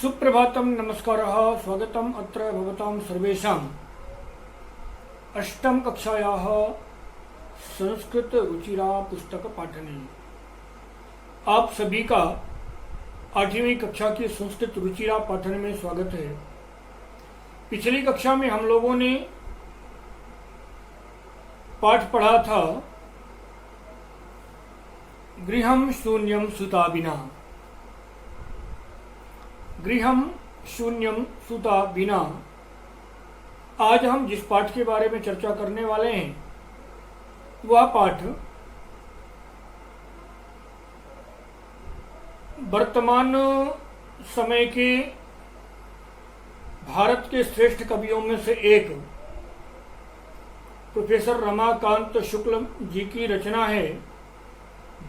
सुप्रभातम नमस्कारः स्वागतम अत्र भवतां सर्वेषाम् अष्टम कक्षायाः संस्कृत रुचिरा पुस्तक पाठने। आप सभी का 8वीं कक्षा की संस्कृत रुचिरा पाठन में स्वागत है। पिछली कक्षा में हम लोगों ने पाठ पढ़ा था गृहं शून्यं सुता विना। गृहं शून्यम सुता बिना। आज हम जिस पाठ के बारे में चर्चा करने वाले हैं वह पाठ वर्तमान समय के भारत के श्रेष्ठ कवियों में से एक प्रोफेसर रमाकांत शुक्ल जी की रचना है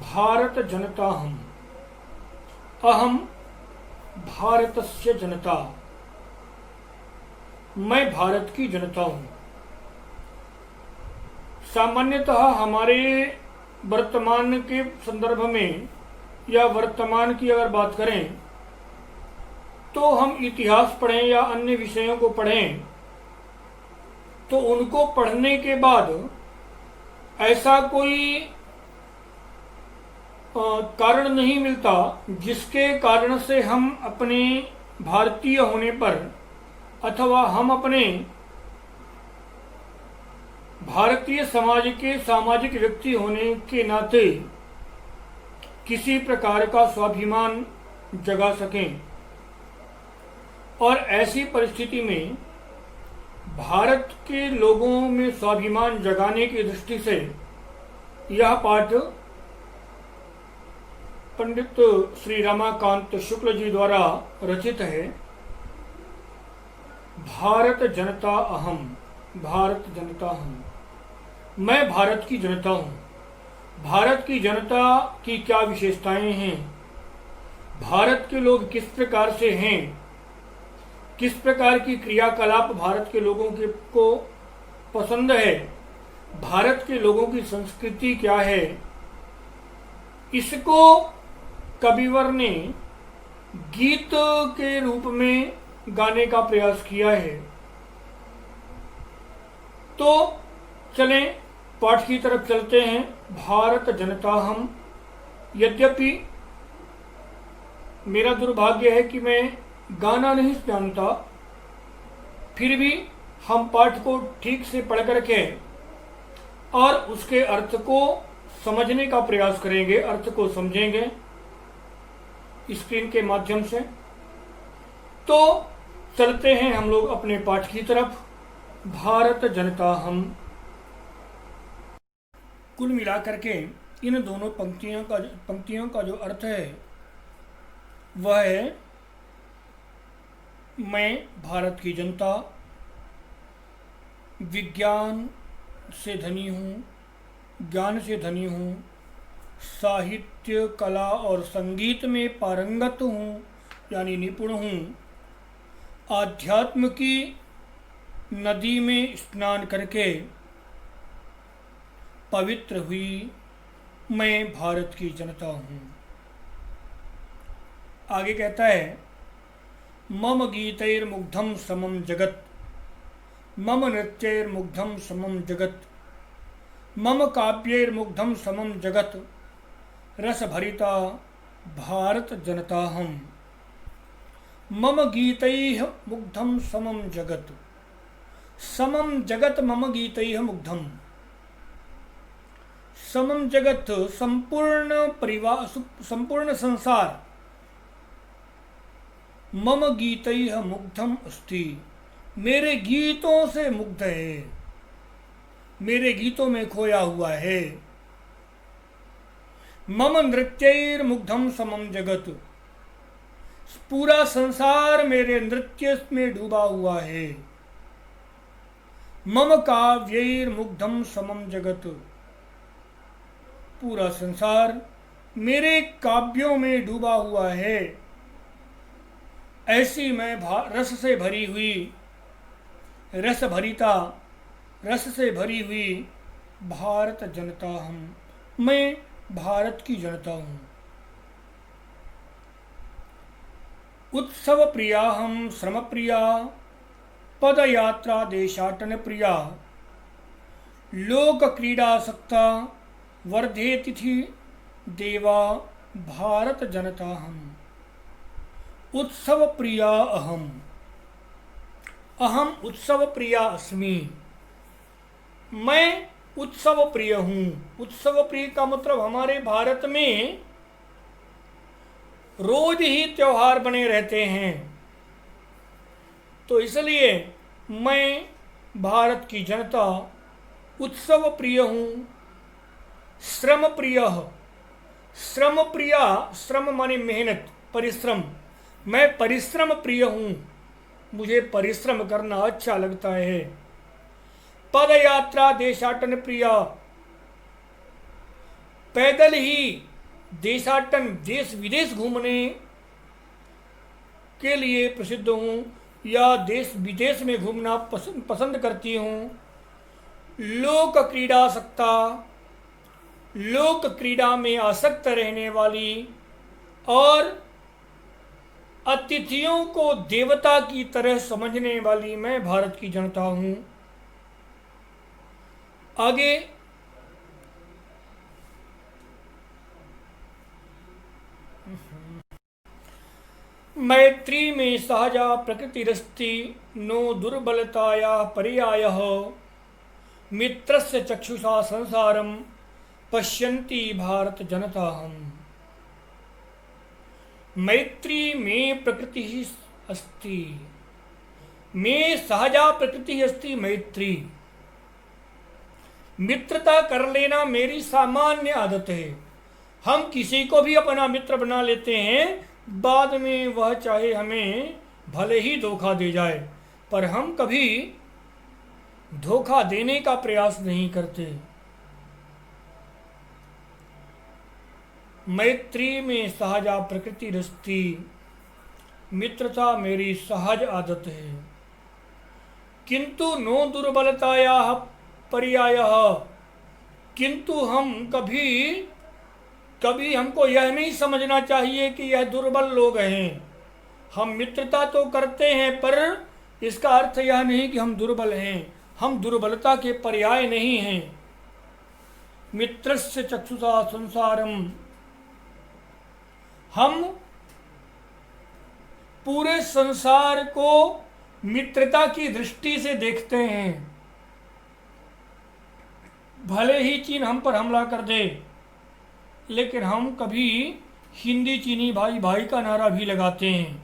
भारत जनता हम। अहम भारतस्य जनता। मैं भारत की जनता हूं। सामान्यतः हमारे वर्तमान के संदर्भ में या वर्तमान की अगर बात करें तो हम इतिहास पढ़ें या अन्य विषयों को पढ़ें तो उनको पढ़ने के बाद ऐसा कोई कारण नहीं मिलता जिसके कारण से हम अपने भारतीय होने पर अथवा हम अपने भारतीय समाज के सामाजिक व्यक्ति होने के नाते किसी प्रकार का स्वाभिमान जगा सकें। और ऐसी परिस्थिति में भारत के लोगों में स्वाभिमान जगाने की दृष्टि से यह पाठ पंडित श्री रमाकांत शुक्ल जी द्वारा रचित है। भारत जनता अहम। भारत जनता हम। मैं भारत की जनता हूँ। भारत की जनता की क्या विशेषताएं हैं, भारत के लोग किस प्रकार से हैं, किस प्रकार की क्रियाकलाप भारत के लोगों को पसंद है, भारत के लोगों की संस्कृति क्या है, इसको कविवर ने गीत के रूप में गाने का प्रयास किया है। तो चलें पाठ की तरफ चलते हैं। भारत जनता हम। यद्यपि मेरा दुर्भाग्य है कि मैं गाना नहीं जानता, फिर भी हम पाठ को ठीक से पढ़ करके और उसके अर्थ को समझने का प्रयास करेंगे, अर्थ को समझेंगे स्क्रीन के माध्यम से। तो चलते हैं हम लोग अपने पाठ की तरफ। भारत जनता हम। कुल मिलाकर के इन दोनों पंक्तियों का जो अर्थ है वह है मैं भारत की जनता विज्ञान से धनी हूँ, ज्ञान से धनी हूँ, साहित्य कला और संगीत में पारंगत हूँ यानी निपुण हूँ, आध्यात्म की नदी में स्नान करके पवित्र हुई मैं भारत की जनता हूँ। आगे कहता है मम गीतैर्मुग्धं समम जगत, मम नृत्यैर्मुग्धं समम जगत, मम काव्यैर्मुग्धं समम जगत, रस भरिता भारत जनता हम। मम गीतैः मुग्धं समम जगत। समम जगत मम गीतैः मुग्धम। समम जगत संपूर्ण परिवार, संपूर्ण संसार मम गीतैः मुग्धम अस्ति। मेरे गीतों से मुग्ध है, मेरे गीतों में खोया हुआ है। मम नृत्यैर्मुग्धं समम जगत। पूरा संसार मेरे नृत्य में डूबा हुआ है। मम काव्यैर्मुग्धं समम जगत। पूरा संसार मेरे काव्यों में डूबा हुआ है। ऐसी मैं रस से भरी हुई, रस भरिता, रस से भरी हुई भारत जनता हम। मैं भारत की जनता हूँ। उत्सव प्रिया हम श्रम प्रिया पद यात्रा देशाटन प्रिया लोक क्रीडासक्ता वर्धे तिथि देवा भारत जनता हम। उत्सव प्रिया अहम, अहम उत्सव प्रिया अस्मि। मैं उत्सव प्रिय हूँ। उत्सव प्रिय का मतलब हमारे भारत में रोज ही त्योहार बने रहते हैं, तो इसलिए मैं भारत की जनता उत्सव प्रिय हूँ। श्रम प्रिय, श्रम प्रिया, श्रम माने मेहनत, परिश्रम। मैं परिश्रम प्रिय हूँ, मुझे परिश्रम करना अच्छा लगता है। पद यात्रा देशाटन प्रिया, पैदल ही देशाटन देश विदेश घूमने के लिए प्रसिद्ध हूँ या देश विदेश में घूमना पसंद करती हूँ। लोक क्रीडासक्ता, लोक क्रीड़ा में आसक्त रहने वाली और अतिथियों को देवता की तरह समझने वाली मैं भारत की जनता हूँ। आगे मैत्री में सहजा प्रकृतिरस्ति नो दुर्बलताया पर्यायः मित्रस्य चक्षुषा संसारम पश्यन्ति भारत जनता हम। मैत्री में प्रकृति अस्ति, में सहजा प्रकृति अस्ति मैत्री। मित्रता कर लेना मेरी सामान्य आदत है। हम किसी को भी अपना मित्र बना लेते हैं, बाद में वह चाहे हमें भले ही धोखा दे जाए, पर हम कभी धोखा देने का प्रयास नहीं करते। मैत्री में सहजा प्रकृति रस्ती, मित्रता मेरी सहज आदत है। किंतु नो दुर्बलताया पर्यायः, किंतु हम कभी हमको यह नहीं समझना चाहिए कि यह दुर्बल लोग हैं। हम मित्रता तो करते हैं, पर इसका अर्थ यह नहीं कि हम दुर्बल हैं। हम दुर्बलता के पर्याय नहीं हैं। मित्रस्य चक्षुषा संसारम, हम पूरे संसार को मित्रता की दृष्टि से देखते हैं। भले ही चीन हम पर हमला कर दे, लेकिन हम कभी हिंदी चीनी भाई भाई का नारा भी लगाते हैं।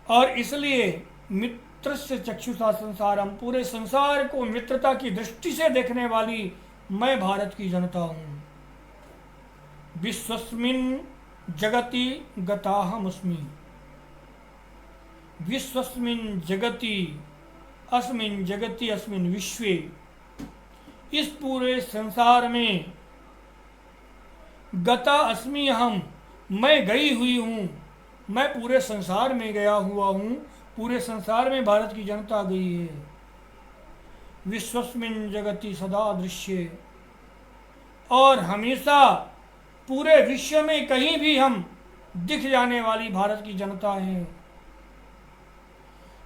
और इसलिए मित्रस्य चक्षुषा संसारम, पूरे संसार को मित्रता की दृष्टि से देखने वाली मैं भारत की जनता हूँ। विश्वस्मिन् जगति गताहमस्मि, विश्वस्मिन् जगति अस्मिन् जगति अस्मिन् विश्वे, इस पूरे संसार में गता अस्मि अहम, मैं गई हुई हूँ। मैं पूरे संसार में गया हुआ हूँ, पूरे संसार में भारत की जनता गई है। विश्वस्मिन् जगति सदा दृश्ये, और हमेशा पूरे विश्व में कहीं भी हम दिख जाने वाली भारत की जनता है।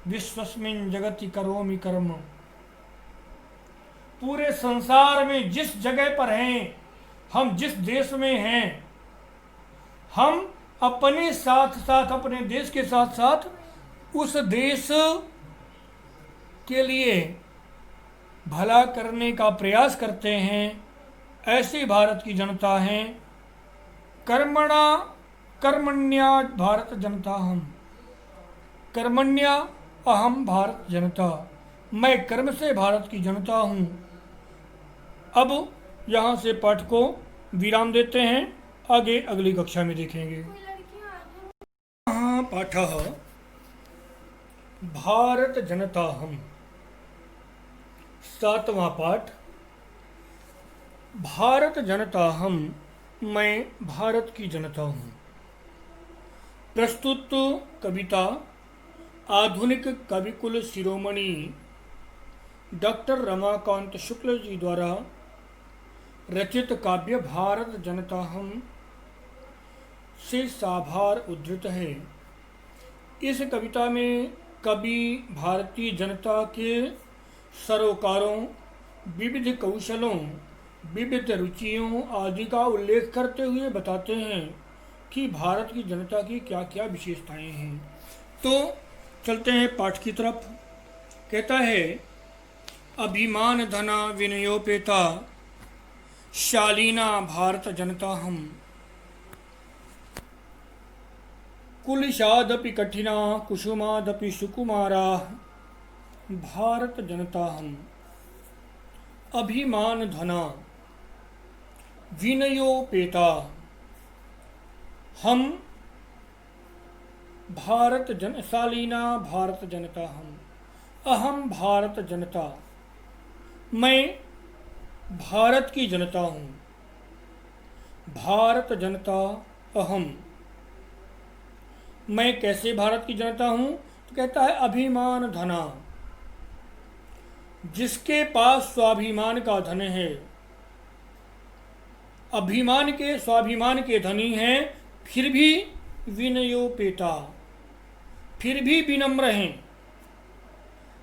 विश्वस्मिन् जगति करोमि कर्म, पूरे संसार में जिस जगह पर हैं, हम जिस देश में हैं, हम अपने साथ साथ, अपने देश के साथ साथ उस देश के लिए भला करने का प्रयास करते हैं। ऐसी भारत की जनता है। कर्मणा कर्मण्या भारत जनता हम, कर्मण्या अहम भारत जनता, मैं कर्म से भारत की जनता हूँ। अब यहाँ से पाठ को विराम देते हैं, आगे अगली कक्षा में देखेंगे। पाठः भारत जनता हम, 7वां पाठ। भारत जनता हम, मैं भारत की जनता हूँ। प्रस्तुत कविता आधुनिक कविकुल शिरोमणि डॉक्टर रमाकांत शुक्ल जी द्वारा रचित काव्य भारत जनता हम, से साभार उद्धृत है। इस कविता में कवि भारतीय जनता के सरोकारों, विविध कौशलों, विविध रुचियों आदि का उल्लेख करते हुए बताते हैं कि भारत की जनता की क्या क्या विशेषताएं हैं। तो चलते हैं पाठ की तरफ। कहता है, अभिमान धना विनयोपेता, शालीना भारत जनता हम। कुलिशादपि कठिना, कुसुमादपि सुकुमारा, भारत जनता हम। अभिमान धना विनयोपेता, हम भारत जन, शालीना भारत जनता हम। अहम भारत जनता, मैं भारत की जनता हूँ। भारत जनता अहम, मैं कैसे भारत की जनता हूँ? तो कहता है अभिमान धना, जिसके पास स्वाभिमान का धन है, अभिमान के स्वाभिमान के धनी हैं, फिर भी विनयोपेता, फिर भी विनम्र हैं।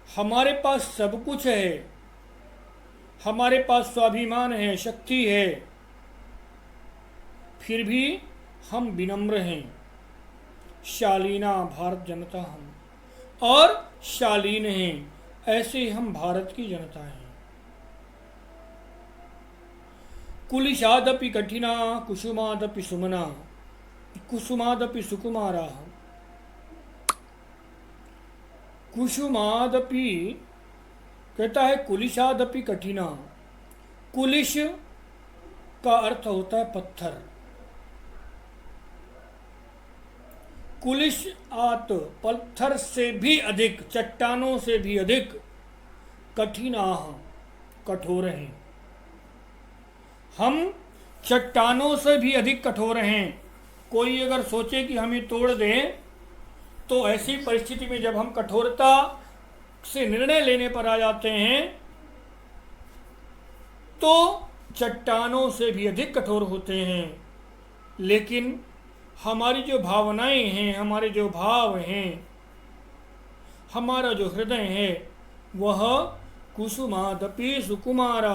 हमारे पास सब कुछ है, हमारे पास स्वाभिमान है, शक्ति है, फिर भी हम विनम्र हैं। शालीना भारत जनता हम, और शालीन हैं, ऐसे हम भारत की जनता हैं। कुलिशादपि कठिना, कुसुमादपि सुमना, कुसुमादपि सुकुमारा। कुसुमादपि कहता है कुलिशादपि कठिना। कुलिश का अर्थ होता है पत्थर। कुलिश आत, पत्थर से भी अधिक, चट्टानों से भी अधिक, कठिनाह, कठोर हैं। हम चट्टानों से भी अधिक कठोर हैं। कोई अगर सोचे कि हमें तोड़ दें, तो ऐसी परिस्थिति में जब हम कठोरता से निर्णय लेने पर आ जाते हैं, तो चट्टानों से भी अधिक कठोर होते हैं। लेकिन हमारी जो भावनाएं हैं, हमारे जो भाव हैं, हमारा जो हृदय है, वह कुसुमादपि सुकुमारा,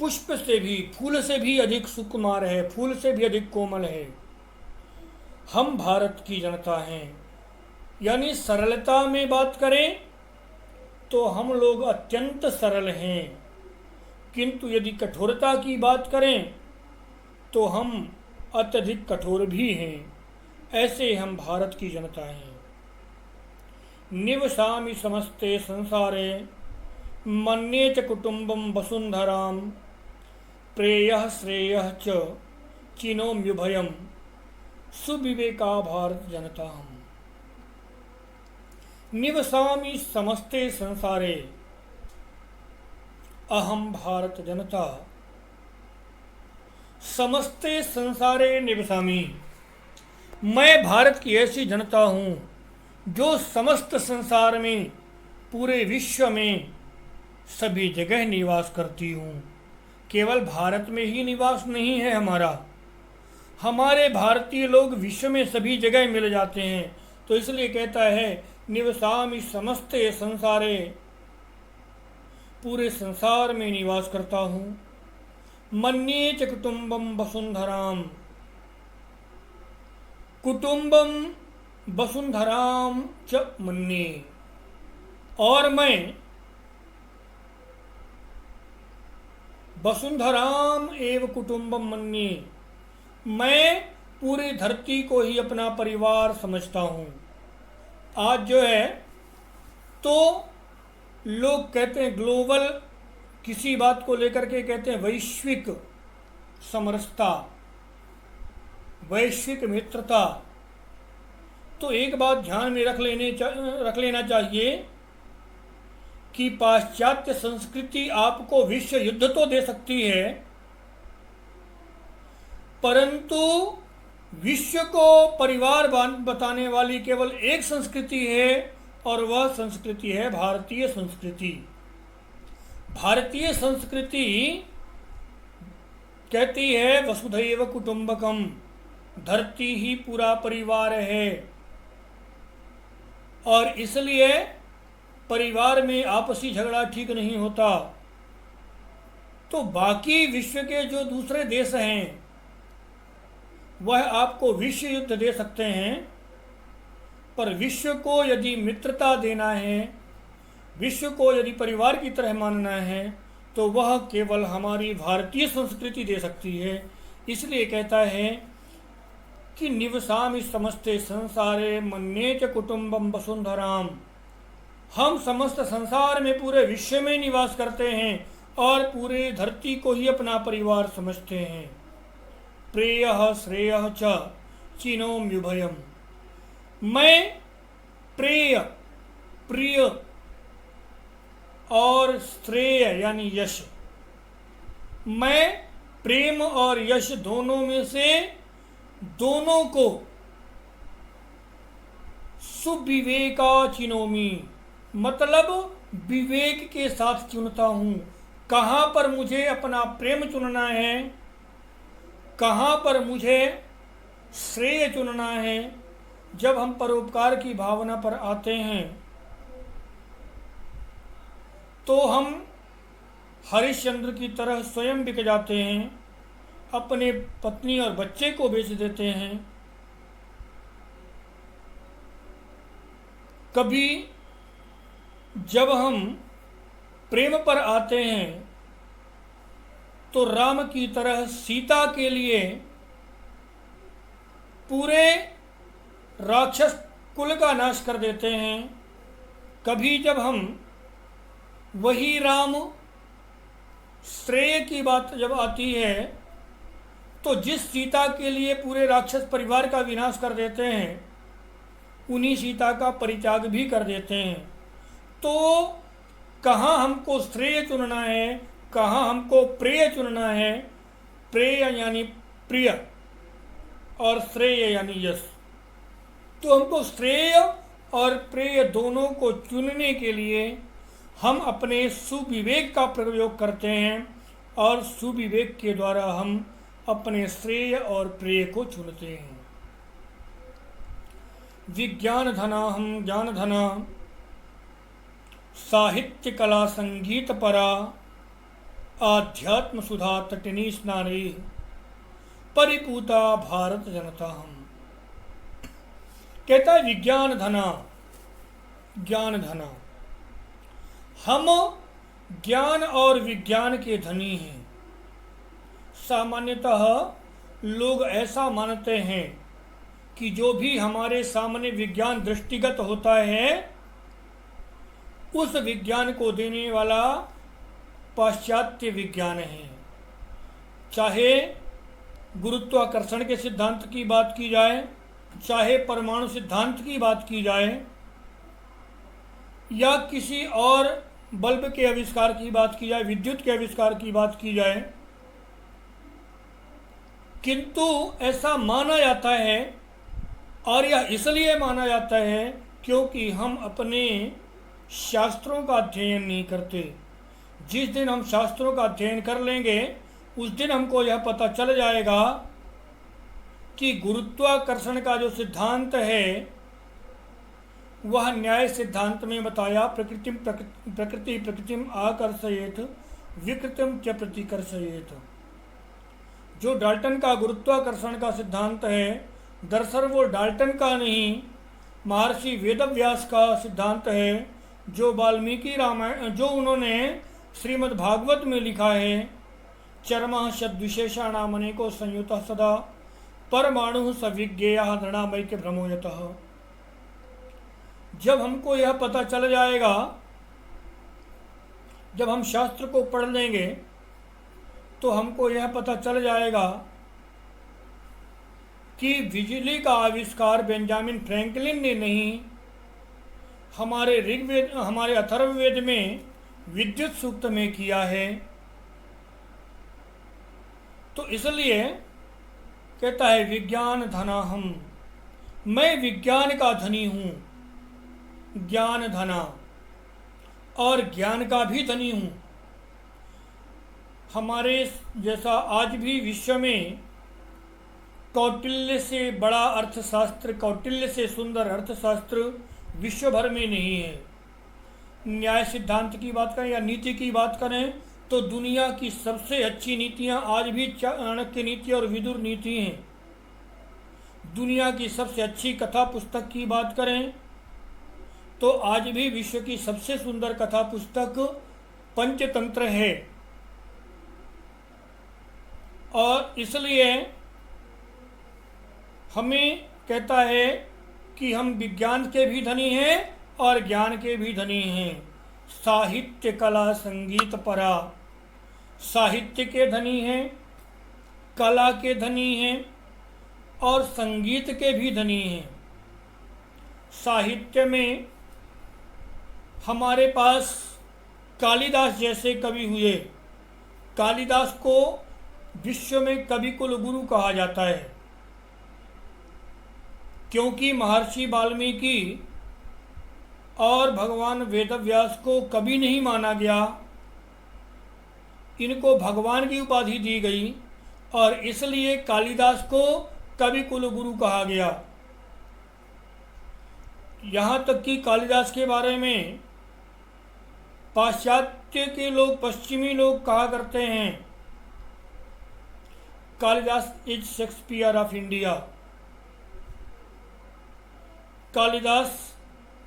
पुष्प से भी, फूल से भी अधिक सुकुमार है, फूल से भी अधिक कोमल है। हम भारत की जनता हैं। यानी सरलता में बात करें तो हम लोग अत्यंत सरल हैं, किंतु यदि कठोरता की बात करें तो हम अत्यधिक कठोर भी हैं। ऐसे हम भारत की जनता हैं। निवसामि समस्ते संसारे, मन्ये च कुटुम्बं वसुंधराम, प्रेयः श्रेयः च चिनोम्युभयम्, सुविवेका भारत जनता हम। निवसामि समस्ते संसारे, अहम भारत जनता। समस्ते संसारे निवसामि, मैं भारत की ऐसी जनता हूँ जो समस्त संसार में, पूरे विश्व में सभी जगह निवास करती हूँ। केवल भारत में ही निवास नहीं है हमारा, हमारे भारतीय लोग विश्व में सभी जगह मिल जाते हैं। तो इसलिए कहता है निवसामि समस्ते संसारे, पूरे संसार में निवास करता हूँ। मन्ये च कुटुम्बं वसुंधराम, कुटुम्बं वसुंधराम च मन्ये, और मैं वसुंधराम एव कुटुम्बं मन्ये, मैं पूरी धरती को ही अपना परिवार समझता हूँ। आज जो है तो लोग कहते हैं ग्लोबल, किसी बात को लेकर के कहते हैं वैश्विक समरसता, वैश्विक मित्रता। तो एक बात ध्यान में रख लेना चाहिए कि पाश्चात्य संस्कृति आपको विश्व युद्ध तो दे सकती है, परंतु विश्व को परिवार बताने वाली केवल एक संस्कृति है, और वह संस्कृति है भारतीय संस्कृति। भारतीय संस्कृति कहती है वसुधैव कुटुंबकम, धरती ही पूरा परिवार है और इसलिए परिवार में आपसी झगड़ा ठीक नहीं होता। तो बाकी विश्व के जो दूसरे देश हैं वह आपको विश्व युद्ध दे सकते हैं, पर विश्व को यदि मित्रता देना है, विश्व को यदि परिवार की तरह मानना है, तो वह केवल हमारी भारतीय संस्कृति दे सकती है। इसलिए कहता है कि निवसामि समस्ते संसारे मन्ये च कुटुंबम वसुंधराम, हम समस्त संसार में पूरे विश्व में निवास करते हैं और पूरे धरती को ही अपना परिवार समझते हैं। प्रेयः श्रेयः च चिनोम्युभयम्, मैं प्रेय प्रिय और श्रेय यानी यश, मैं प्रेम और यश दोनों में से दोनों को सुविवेका चिनोमी, मतलब विवेक के साथ चुनता हूँ। कहाँ पर मुझे अपना प्रेम चुनना है, कहाँ पर मुझे श्रेय चुनना है। जब हम परोपकार की भावना पर आते हैं तो हम हरिश्चंद्र की तरह स्वयं बिक जाते हैं, अपने पत्नी और बच्चे को बेच देते हैं। कभी जब हम प्रेम पर आते हैं तो राम की तरह सीता के लिए पूरे राक्षस कुल का नाश कर देते हैं। कभी जब हम वही राम श्रेय की बात जब आती है तो जिस सीता के लिए पूरे राक्षस परिवार का विनाश कर देते हैं, उन्हीं सीता का परित्याग भी कर देते हैं। तो कहाँ हमको श्रेय चुनना है, कहाँ हमको प्रेय चुनना है। प्रेय यानी प्रिय और श्रेय यानी यश। तो हमको श्रेय और प्रेय दोनों को चुनने के लिए हम अपने सुविवेक का प्रयोग करते हैं और सुविवेक के द्वारा हम अपने श्रेय और प्रेय को चुनते हैं। विज्ञान धना हम ज्ञान धना, साहित्य कला संगीत परा, आध्यात्म सुधा तटिनी स्नारी, परिपूता भारत जनता हम। कहता है विज्ञान धना, ज्ञान धना, हम ज्ञान और विज्ञान के धनी हैं। सामान्यतः लोग ऐसा मानते हैं कि जो भी हमारे सामने विज्ञान दृष्टिगत होता है उस विज्ञान को देने वाला पाश्चात्य विज्ञान है। चाहे गुरुत्वाकर्षण के सिद्धांत की बात की जाए, चाहे परमाणु सिद्धांत की बात की जाए, या किसी और बल्ब के आविष्कार की बात की जाए, विद्युत के आविष्कार की बात की जाए, किंतु ऐसा माना जाता है और यह इसलिए माना जाता है क्योंकि हम अपने शास्त्रों का अध्ययन नहीं करते। जिस दिन हम शास्त्रों का अध्ययन कर लेंगे उस दिन हमको यह पता चल जाएगा कि गुरुत्वाकर्षण का जो सिद्धांत है वह न्याय सिद्धांत में बताया प्रकृति प्रकृतिम आकर्षयेत विकृतिम च प्रतिकर्षयेत। जो डाल्टन का गुरुत्वाकर्षण का सिद्धांत है, दरअसल वो डाल्टन का नहीं, महर्षि वेदव्यास का सिद्धांत है, जो वाल्मीकि रामायण, जो उन्होंने श्रीमद् भागवत में लिखा है। चर्मः षद्विशेषाणाम अनेको संयुतः सदा परमाणु सविज्ञेयः दृढ़ामैक्य भ्रमोयतः। जब हमको यह पता चल जाएगा, जब हम शास्त्र को पढ़ लेंगे तो हमको यह पता चल जाएगा कि बिजली का आविष्कार बेंजामिन फ्रैंकलिन ने नहीं, हमारे ऋग्वेद, हमारे अथर्ववेद में विद्युत सूक्त में किया है। तो इसलिए कहता है विज्ञान धना हम, मैं विज्ञान का धनी हूँ, ज्ञान धना, और ज्ञान का भी धनी हूँ। हमारे जैसा आज भी विश्व में कौटिल्य से बड़ा अर्थशास्त्र, कौटिल्य से सुंदर अर्थशास्त्र विश्व भर में नहीं है। न्याय सिद्धांत की बात करें या नीति की बात करें तो दुनिया की सबसे अच्छी नीतियां आज भी चाणक्य नीति और विदुर नीति हैं। दुनिया की सबसे अच्छी कथा पुस्तक की बात करें तो आज भी विश्व की सबसे सुंदर कथा पुस्तक पंचतंत्र है। और इसलिए हमें कहता है कि हम विज्ञान के भी धनी हैं और ज्ञान के भी धनी हैं। साहित्य कला संगीत परा, साहित्य के धनी हैं, कला के धनी हैं और संगीत के भी धनी हैं। साहित्य में हमारे पास कालिदास जैसे कवि हुए। कालिदास को विश्व में कवि कुल गुरु कहा जाता है, क्योंकि महर्षि वाल्मीकि और भगवान वेदव्यास को कवि नहीं माना गया, इनको भगवान की उपाधि दी गई और इसलिए कालिदास को कवि कुल गुरु कहा गया। यहाँ तक कि कालिदास के बारे में पाश्चात्य के लोग, पश्चिमी लोग कहा करते हैं Kalidas is Shakespeare of India. Kalidas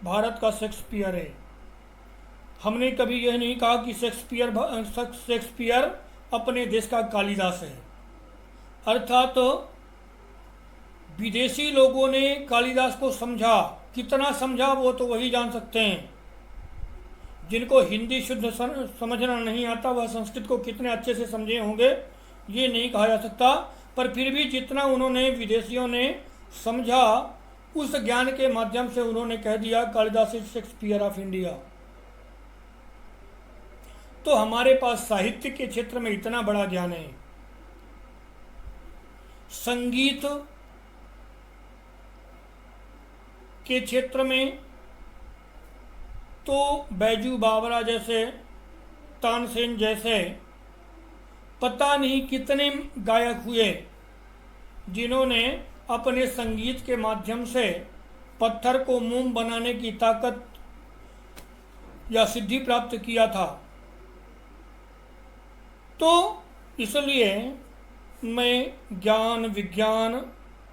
Bharat का शेक्सपियर है। हमने कभी यह नहीं कहा कि शेक्सपियर अपने देश का कालिदास है। अर्थात विदेशी लोगों ने कालिदास को समझा, कितना समझा वो तो वही जान सकते हैं। जिनको हिंदी शुद्ध समझना नहीं आता वह संस्कृत को कितने अच्छे से समझे होंगे ये नहीं कहा जा सकता, पर फिर भी जितना उन्होंने, विदेशियों ने समझा, उस ज्ञान के माध्यम से उन्होंने कह दिया Kalidas is Shakespeare of India. तो हमारे पास साहित्य के क्षेत्र में इतना बड़ा ज्ञान है। संगीत के क्षेत्र में तो बैजू बावरा जैसे, तानसेन जैसे पता नहीं कितने गायक हुए जिन्होंने अपने संगीत के माध्यम से पत्थर को मोम बनाने की ताकत या सिद्धि प्राप्त किया था। तो इसलिए मैं ज्ञान, विज्ञान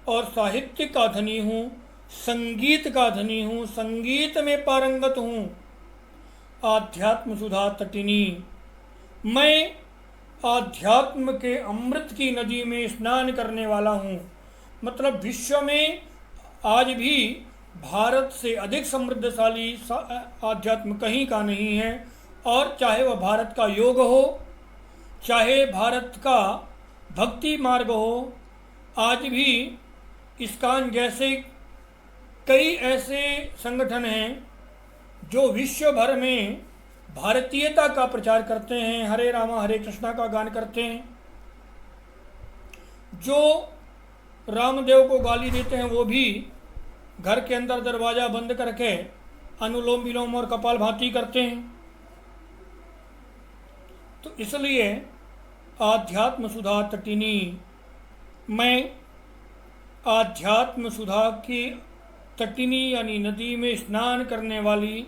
और साहित्य का धनी हूँ, संगीत का धनी हूँ, संगीत में पारंगत हूँ। आध्यात्म सुधा तटिनी, मैं आध्यात्म के अमृत की नदी में स्नान करने वाला हूँ। मतलब विश्व में आज भी भारत से अधिक समृद्धशाली आध्यात्म कहीं का नहीं है। और चाहे वह भारत का योग हो, चाहे भारत का भक्ति मार्ग हो, आज भी इस्कॉन जैसे कई ऐसे संगठन हैं जो विश्व भर में भारतीयता का प्रचार करते हैं, हरे रामा हरे कृष्णा का गान करते हैं। जो रामदेव को गाली देते हैं वो भी घर के अंदर दरवाज़ा बंद करके अनुलोम विलोम और कपालभाति करते हैं। तो इसलिए आध्यात्म सुधा तटिनी, मैं आध्यात्म सुधा की तटिनी यानी नदी में स्नान करने वाली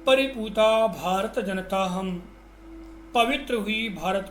परिपूता भारत जनता हम, पवित्र हुई भारत